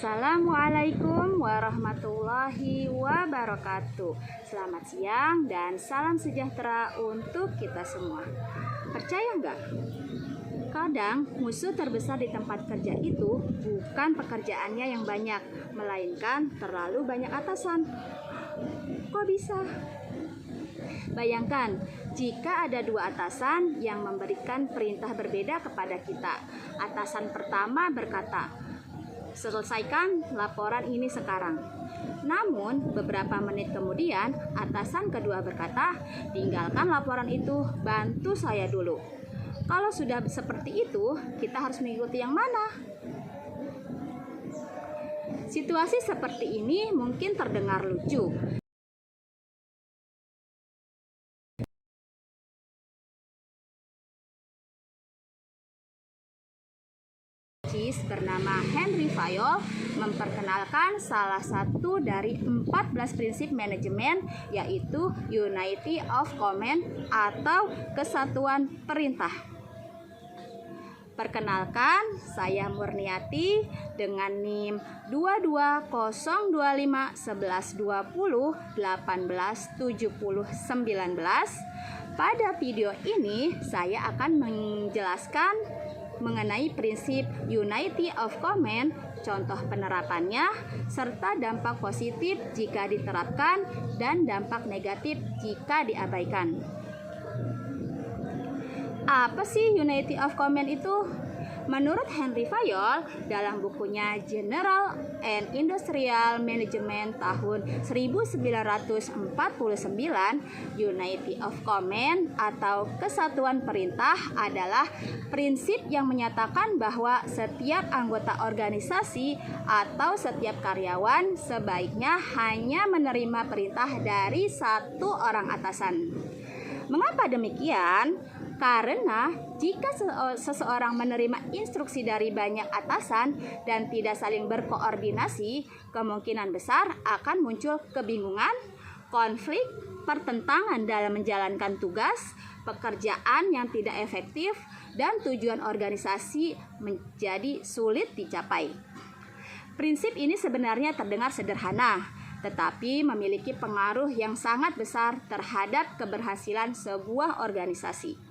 Assalamualaikum warahmatullahi wabarakatuh. Selamat siang dan salam sejahtera untuk kita semua. Percaya nggak? Kadang musuh terbesar di tempat kerja itu bukan pekerjaannya yang banyak, melainkan terlalu banyak atasan. Kok bisa? Bayangkan jika ada dua atasan yang memberikan perintah berbeda kepada kita. Atasan pertama berkata, "Selesaikan laporan ini sekarang." Namun beberapa menit kemudian atasan kedua berkata, "Tinggalkan laporan itu, bantu saya dulu." Kalau sudah seperti itu, kita harus mengikuti yang mana? Situasi seperti ini mungkin terdengar lucu. Bernama Henry Fayol memperkenalkan salah satu dari 14 prinsip manajemen, yaitu Unity of Command atau kesatuan perintah. Perkenalkan, saya Murniati dengan NIM 2211120187019. Pada video ini saya akan menjelaskan mengenai prinsip Unity of Command, contoh penerapannya, serta dampak positif jika diterapkan dan dampak negatif jika diabaikan. Apa sih Unity of Command itu? Menurut Henry Fayol dalam bukunya General and Industrial Management tahun 1949, Unity of Command atau kesatuan perintah adalah prinsip yang menyatakan bahwa setiap anggota organisasi atau setiap karyawan sebaiknya hanya menerima perintah dari satu orang atasan. Mengapa demikian? Karena jika seseorang menerima instruksi dari banyak atasan dan tidak saling berkoordinasi, kemungkinan besar akan muncul kebingungan, konflik, pertentangan dalam menjalankan tugas, pekerjaan yang tidak efektif, dan tujuan organisasi menjadi sulit dicapai. Prinsip ini sebenarnya terdengar sederhana, tetapi memiliki pengaruh yang sangat besar terhadap keberhasilan sebuah organisasi.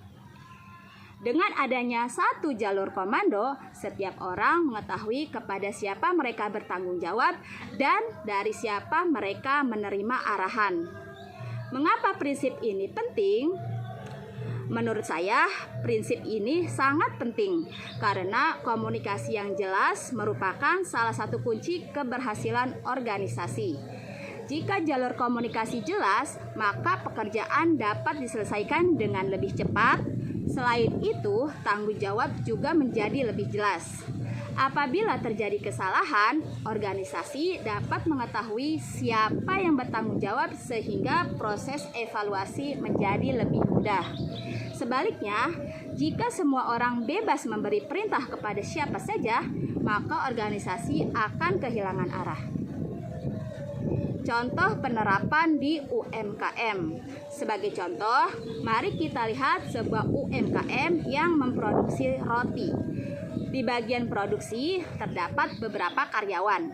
Dengan adanya satu jalur komando, setiap orang mengetahui kepada siapa mereka bertanggung jawab dan dari siapa mereka menerima arahan. Mengapa prinsip ini penting? Menurut saya, prinsip ini sangat penting karena komunikasi yang jelas merupakan salah satu kunci keberhasilan organisasi. Jika jalur komunikasi jelas, maka pekerjaan dapat diselesaikan dengan lebih cepat. Selain itu, tanggung jawab juga menjadi lebih jelas. Apabila terjadi kesalahan, organisasi dapat mengetahui siapa yang bertanggung jawab sehingga proses evaluasi menjadi lebih mudah. Sebaliknya, jika semua orang bebas memberi perintah kepada siapa saja, maka organisasi akan kehilangan arah. Contoh penerapan di UMKM. Sebagai contoh, mari kita lihat sebuah UMKM yang memproduksi roti. Di bagian produksi terdapat beberapa karyawan.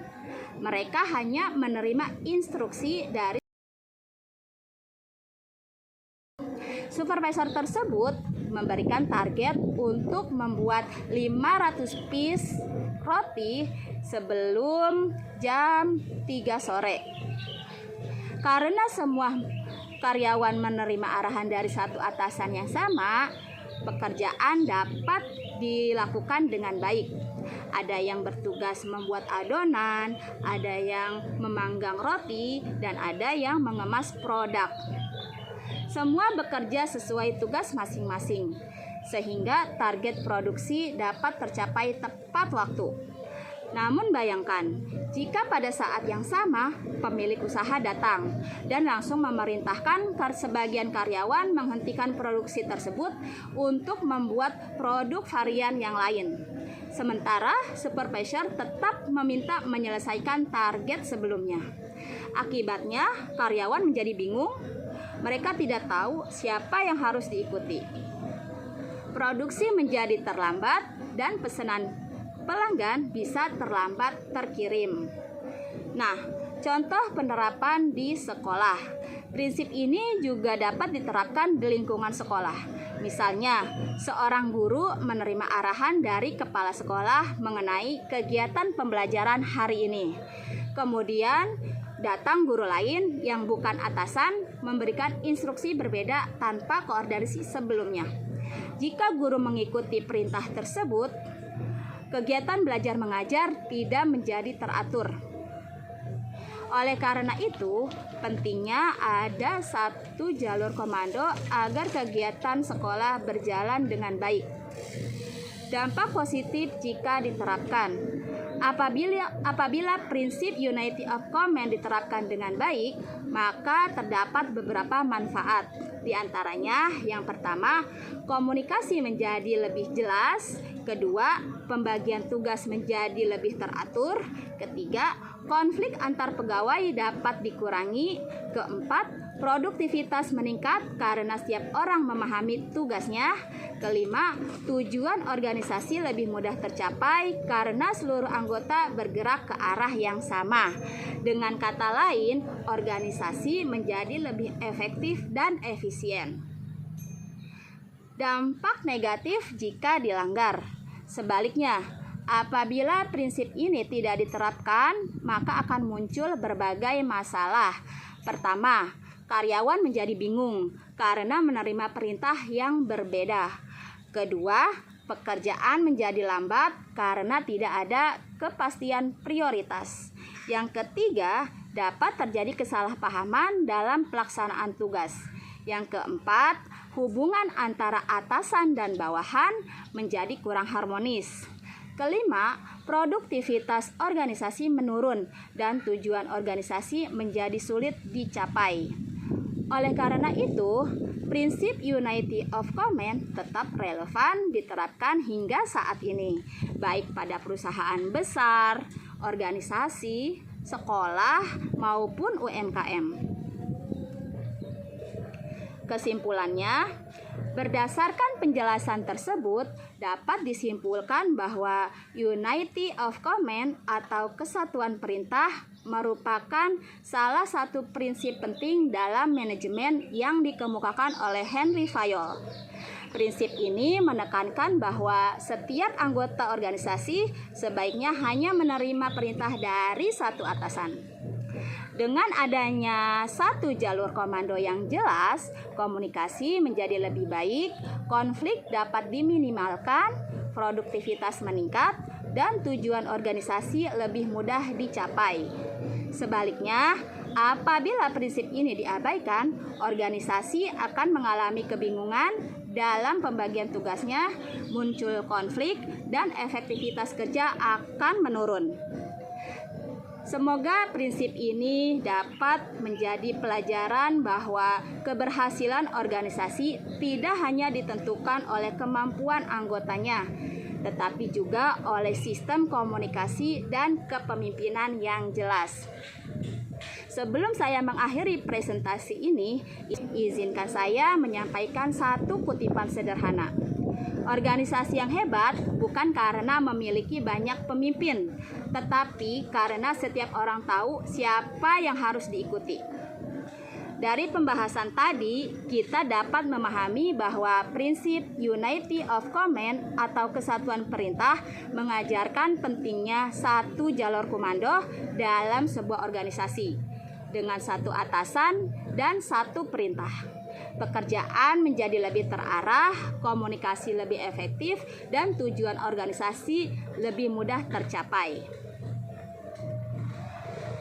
Mereka hanya menerima instruksi dari supervisor tersebut, memberikan target untuk membuat 500 piece roti sebelum jam 3 sore. Karena semua karyawan menerima arahan dari satu atasan yang sama, pekerjaan dapat dilakukan dengan baik. Ada yang bertugas membuat adonan, ada yang memanggang roti, dan ada yang mengemas produk. Semua bekerja sesuai tugas masing-masing, sehingga target produksi dapat tercapai tepat waktu. Namun bayangkan, jika pada saat yang sama pemilik usaha datang dan langsung memerintahkan sebagian karyawan menghentikan produksi tersebut untuk membuat produk varian yang lain. Sementara supervisor tetap meminta menyelesaikan target sebelumnya. Akibatnya, karyawan menjadi bingung. Mereka tidak tahu siapa yang harus diikuti. Produksi menjadi terlambat dan pesanan pelanggan bisa terlambat terkirim. Nah, contoh penerapan di sekolah. Prinsip ini juga dapat diterapkan di lingkungan sekolah. Misalnya, seorang guru menerima arahan dari kepala sekolah mengenai kegiatan pembelajaran hari ini. Kemudian, datang guru lain yang bukan atasan memberikan instruksi berbeda tanpa koordinasi sebelumnya. Jika guru mengikuti perintah tersebut, kegiatan belajar mengajar tidak menjadi teratur. Oleh karena itu, pentingnya ada satu jalur komando agar kegiatan sekolah berjalan dengan baik. Dampak positif jika diterapkan. Apabila prinsip unity of command diterapkan dengan baik, maka terdapat beberapa manfaat. Di antaranya, yang pertama, komunikasi menjadi lebih jelas. Kedua, pembagian tugas menjadi lebih teratur. Ketiga, konflik antar pegawai dapat dikurangi. Keempat, produktivitas meningkat karena setiap orang memahami tugasnya. Kelima, tujuan organisasi lebih mudah tercapai karena seluruh anggota bergerak ke arah yang sama. Dengan kata lain, organisasi menjadi lebih efektif dan efisien. Dampak negatif jika dilanggar. Sebaliknya, apabila prinsip ini tidak diterapkan, maka akan muncul berbagai masalah. Pertama, karyawan menjadi bingung karena menerima perintah yang berbeda. Kedua, pekerjaan menjadi lambat karena tidak ada kepastian prioritas. Yang ketiga, dapat terjadi kesalahpahaman dalam pelaksanaan tugas. Yang keempat, hubungan antara atasan dan bawahan menjadi kurang harmonis. Kelima, produktivitas organisasi menurun dan tujuan organisasi menjadi sulit dicapai. Oleh karena itu, prinsip unity of command tetap relevan diterapkan hingga saat ini, baik pada perusahaan besar, organisasi, sekolah, maupun UMKM. Kesimpulannya, berdasarkan penjelasan tersebut, dapat disimpulkan bahwa unity of command atau kesatuan perintah merupakan salah satu prinsip penting dalam manajemen yang dikemukakan oleh Henry Fayol. Prinsip ini menekankan bahwa setiap anggota organisasi sebaiknya hanya menerima perintah dari satu atasan. Dengan adanya satu jalur komando yang jelas, komunikasi menjadi lebih baik, konflik dapat diminimalkan, produktivitas meningkat, dan tujuan organisasi lebih mudah dicapai. Sebaliknya, apabila prinsip ini diabaikan, organisasi akan mengalami kebingungan dalam pembagian tugasnya, muncul konflik, dan efektivitas kerja akan menurun. Semoga prinsip ini dapat menjadi pelajaran bahwa keberhasilan organisasi tidak hanya ditentukan oleh kemampuan anggotanya, tetapi juga oleh sistem komunikasi dan kepemimpinan yang jelas. Sebelum saya mengakhiri presentasi ini, izinkan saya menyampaikan satu kutipan sederhana. Organisasi yang hebat bukan karena memiliki banyak pemimpin, tetapi karena setiap orang tahu siapa yang harus diikuti. Dari pembahasan tadi, kita dapat memahami bahwa prinsip unity of command atau kesatuan perintah mengajarkan pentingnya satu jalur komando dalam sebuah organisasi dengan satu atasan dan satu perintah. Pekerjaan menjadi lebih terarah, komunikasi lebih efektif, dan tujuan organisasi lebih mudah tercapai.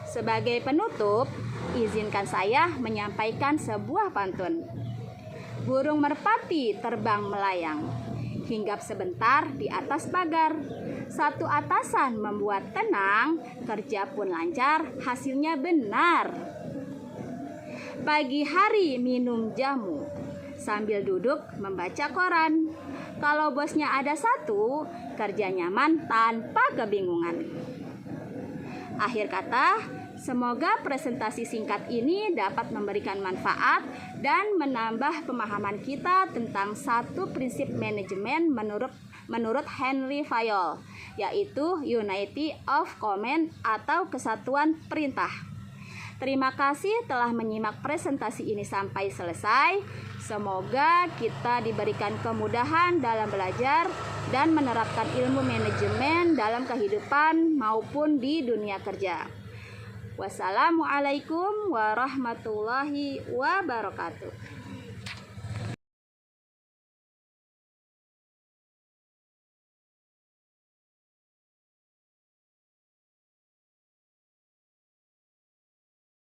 Sebagai penutup, izinkan saya menyampaikan sebuah pantun. Burung merpati terbang melayang, hinggap sebentar di atas pagar. Satu atasan membuat tenang, kerja pun lancar, hasilnya benar. Pagi hari minum jamu, sambil duduk membaca koran. Kalau bosnya ada satu, kerja nyaman tanpa kebingungan. Akhir kata, semoga presentasi singkat ini dapat memberikan manfaat dan menambah pemahaman kita tentang satu prinsip manajemen menurut menurut Henry Fayol, yaitu Unity of Command atau kesatuan perintah. Terima kasih telah menyimak presentasi ini sampai selesai. Semoga kita diberikan kemudahan dalam belajar dan menerapkan ilmu manajemen dalam kehidupan maupun di dunia kerja. Wassalamualaikum warahmatullahi wabarakatuh.